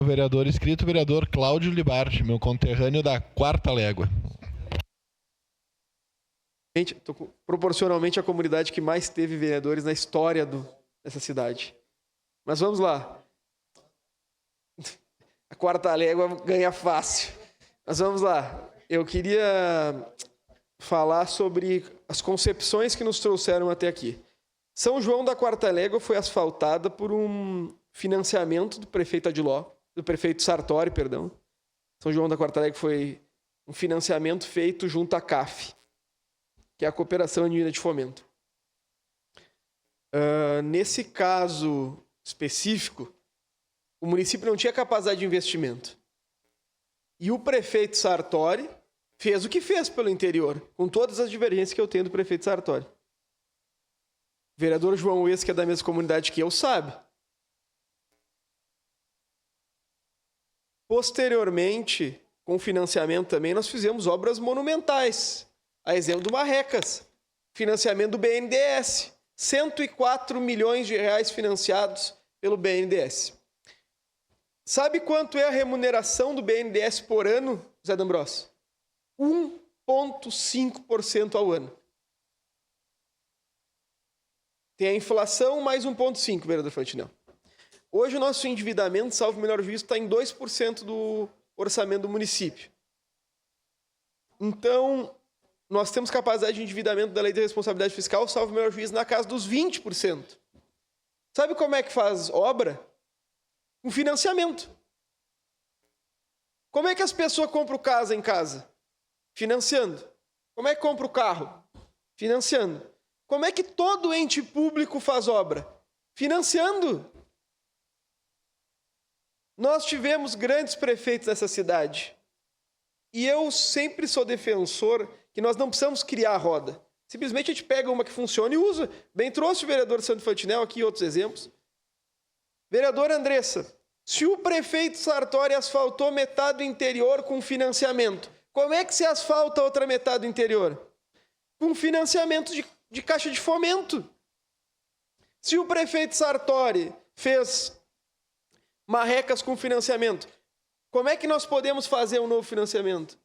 O vereador inscrito, o vereador Cláudio Libarte, meu conterrâneo da Quarta Légua. Proporcionalmente a comunidade que mais teve vereadores na história dessa cidade. Mas vamos lá. A Quarta Légua ganha fácil. Mas vamos lá. Eu queria falar sobre as concepções que nos trouxeram até aqui. São João da Quarta Légua foi asfaltada por um financiamento do prefeito Adiló, do prefeito Sartori, perdão. São João da Quarta Légua foi um financiamento feito junto à CAF, que é a Cooperação Unida de Fomento. Nesse caso específico, o município não tinha capacidade de investimento. E o prefeito Sartori fez o que fez pelo interior, com todas as divergências que eu tenho do prefeito Sartori. O vereador João Ues, que é da mesma comunidade que eu, sabe. Posteriormente, com financiamento também, nós fizemos obras monumentais. A exemplo do Marrecas, financiamento do BNDES. 104 milhões de reais financiados pelo BNDES. Sabe quanto é a remuneração do BNDES por ano, Zé D'Ambrosio? 1,5% ao ano. Tem a inflação mais 1,5%, vereador Fantinel. Hoje o nosso endividamento, salvo o melhor juízo, está em 2% do orçamento do município. Então, nós temos capacidade de endividamento da Lei de Responsabilidade Fiscal, salvo o melhor juízo, na casa dos 20%. Sabe como é que faz obra? Com financiamento. Como é que as pessoas compram casa em casa? Financiando. Como é que compra o carro? Financiando. Como é que todo ente público faz obra? Financiando. Nós tivemos grandes prefeitos nessa cidade. E eu sempre sou defensor que nós não precisamos criar a roda. Simplesmente a gente pega uma que funciona e usa. Bem trouxe o vereador Santo Fantinel aqui outros exemplos. Vereadora Andressa, se o prefeito Sartori asfaltou metade do interior com financiamento, como é que se asfalta a outra metade do interior? Com financiamento de caixa de fomento. Se o prefeito Sartori fez Marrecas com financiamento, como é que nós podemos fazer um novo financiamento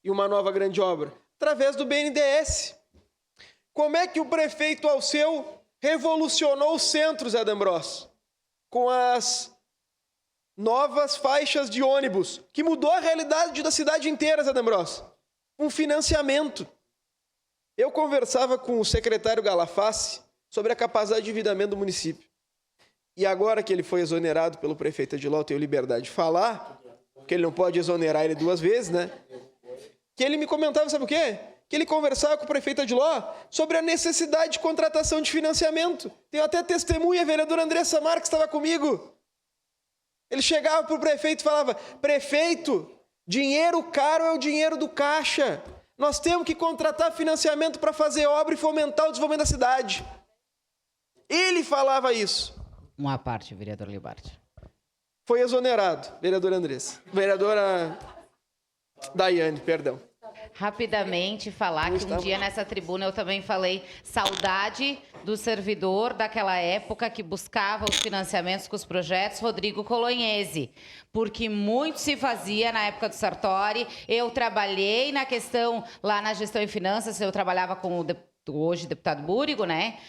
e uma nova grande obra? Através do BNDES. Como é que o prefeito Alceu revolucionou o centro, Zé D'Ambrosio? Com as novas faixas de ônibus, que mudou a realidade da cidade inteira, Zé D'Ambrosio. Um financiamento. Eu conversava com o secretário Galafassi sobre a capacidade de endividamento do município. E agora que ele foi exonerado pelo prefeito Adiló, eu tenho liberdade de falar, porque ele não pode exonerar ele duas vezes, né? Que ele me comentava, sabe o quê? Que ele conversava com o prefeito Adiló sobre a necessidade de contratação de financiamento. Tenho até testemunha, a vereadora Andressa Marques estava comigo. Ele chegava para o prefeito e falava: prefeito, dinheiro caro é o dinheiro do caixa. Nós temos que contratar financiamento para fazer obra e fomentar o desenvolvimento da cidade. Ele falava isso. Uma parte, vereador Libarte. Foi exonerado, vereadora Andressa. Vereadora Daiane, perdão. Rapidamente falar que um dia nessa tribuna eu também falei saudade do servidor daquela época que buscava os financiamentos com os projetos, Rodrigo Colognese, porque muito se fazia na época do Sartori. Eu trabalhei na questão lá na gestão e finanças, eu trabalhava com o hoje deputado Búrigo, né?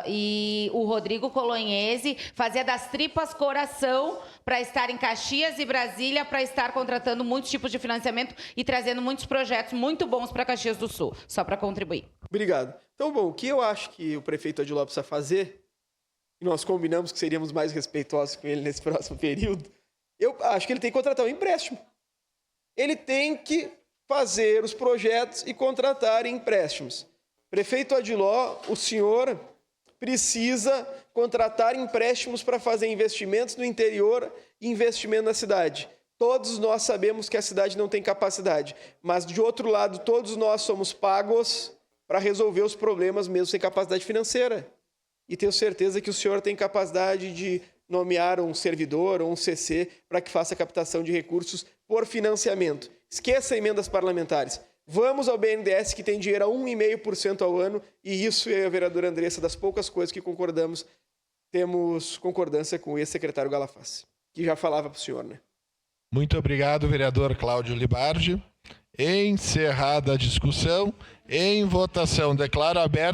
E o Rodrigo Colognese fazia das tripas coração para estar em Caxias e Brasília, para estar contratando muitos tipos de financiamento e trazendo muitos projetos muito bons para Caxias do Sul, só para contribuir. Obrigado. Então, bom, o que eu acho que o prefeito Adiló precisa fazer, e nós combinamos que seríamos mais respeitosos com ele nesse próximo período, eu acho que ele tem que contratar um empréstimo. Ele tem que fazer os projetos e contratar empréstimos. Prefeito Adiló, o senhor precisa contratar empréstimos para fazer investimentos no interior e investimento na cidade. Todos nós sabemos que a cidade não tem capacidade, mas, de outro lado, todos nós somos pagos para resolver os problemas mesmo sem capacidade financeira. E tenho certeza que o senhor tem capacidade de nomear um servidor ou um CC para que faça a captação de recursos por financiamento. Esqueça emendas parlamentares. Vamos ao BNDES, que tem dinheiro a 1,5% ao ano, e isso é a vereadora Andressa, das poucas coisas que concordamos, temos concordância com o ex-secretário Galafassi. que já falava para o senhor, né? Muito obrigado, vereador Cláudio Libardi. Encerrada a discussão, em votação, declaro aberta